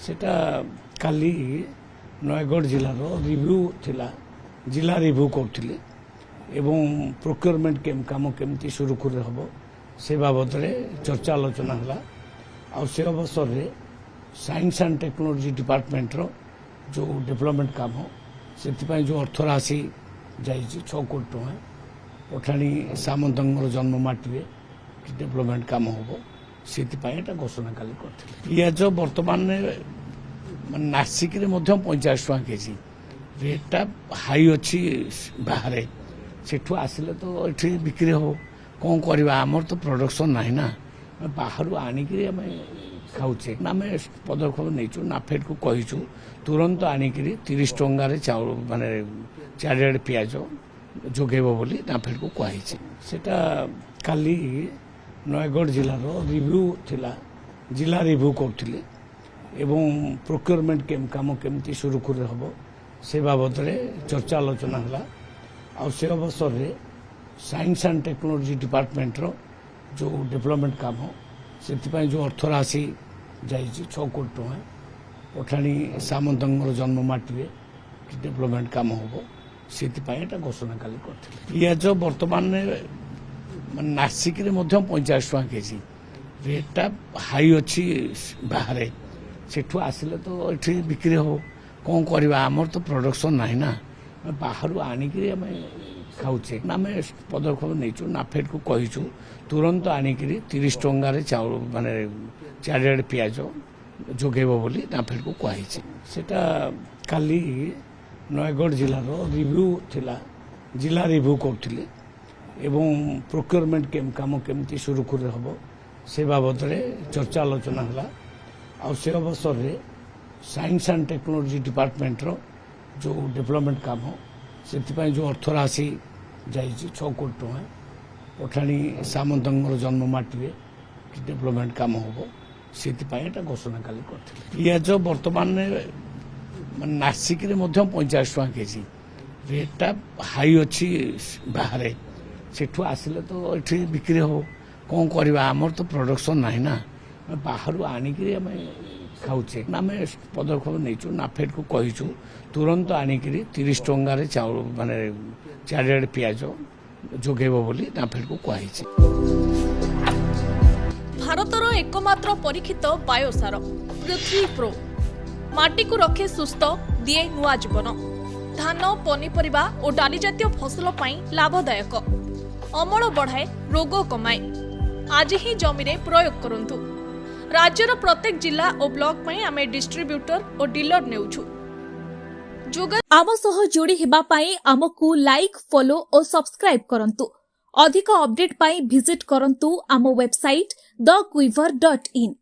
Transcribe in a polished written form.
সেটা কালি নয়গড় জেলার রিভিউ ଥିଲା जिला रिव्यू करथिले एवं प्रोक्योरमेंट काम केमती सुरुखुरे हम से बाबद चर्चा आलोचना है आ से अवसर में साइंस एंड टेक्नोलॉजी डिपार्टमेंट रो जो डेवलपमेंट काम से जो अर्थ राशि जाइए 6 कोटी टଙ୍କା पठाणी सामंतर जन्ममाटी डेवलपमेंट काम हम से घोषणा काली करथिले पियाज वर्तमान नासिक 50 टଙ୍କା केजी रेटा हाई अच्छी बाहर से आसिले तो ये बिक्री हो कौन करवा आमर तो प्रोडक्शन ना ना बाहर आनिक खाऊे आम पदक्षेप नहीं नाफेड को कहीचु तुरंत आनिक 30 टंकार चाउल माने चारिआडे पियाज जोगेब बोली नाफेड को कही सेटा काली नयगढ़ जिलार रिव्यू थिला जिला रिव्यू करथिले एवं प्रोक्योरमेंट काम केमती सुरुखुरे हम से बाबद चर्चा आलोचना है आ से अवसर में साइंस एंड टेक्नोलॉजी डिपार्टमेंट रो जो डेवलपमेंट काम से जो अर्थ राशि जाइए 6 कोटी टଙ୍କା पठाणी सामंतर जन्ममाटी डेवलपमेंट काम हम से घोषणा काली करथिले पियाज वर्तमान नासिक 50 टଙ୍କା केजी रेटा हाई अच्छी बाहर से आसिले तो ये बिक्री हो कौन करवा आमर तो प्रोडक्शन ना ना बाहर आनिक खाऊे आम पदक्षेप नहीं नाफेड को कहीचु तुरंत आनिक 30 टंकार चाउल माने चारिआडे पियाज जोगेब बोली नाफेड को कही सेटा काली नयगढ़ जिलार रिव्यू थिला जिला रिव्यू करथिले एवं प्रोक्योरमेंट काम केमती सुरुखुरे हम से बाबद चर्चा आलोचना है आ से अवसर में साइंस एंड टेक्नोलॉजी डिपार्टमेंट रो जो डेवलपमेंट काम से जो अर्थ राशि जाइए 6 कोटी टଙ୍କା पठाणी सामंतर जन्ममाटी डेवलपमेंट काम हम से घोषणा काली करथिले पियाज वर्तमान नासिक 50 टଙ୍କା केजी रेटा हाई अच्छी बाहर से आसिले तो ये बिक्री हो कौन करवा आमर तो प्रोडक्शन ना ना बाहर आनिक खाऊे आम पदक्षेप नहीं नाफेड को कहीचु तुरंत आनिक 30 टंकार चाउल माने चारिआडे पियाज जोगेब बोली नाफेड को कही भारतर एकमात्र परीक्षित बायोसार पृथ्वी प्रो माटी को रखे सुस्थ दिए नुआ जीवन धान पनीपरिबा और डाली जातीय फसल पाई लाभदायक अमल बढ़ाए रोग कमाए आज ही जमी रे प्रयोग करंतु राज्यर प्रत्येक जिला और ब्लॉक में आमे डिस्ट्रीब्यूटर और डीलर नेउछु आम सह जोड़ी हेबा पाई आमकु लाइक फॉलो और सब्सक्राइब करंतु अधिक अपडेट पाई विजिट करंतु आम वेबसाइट thequiver.in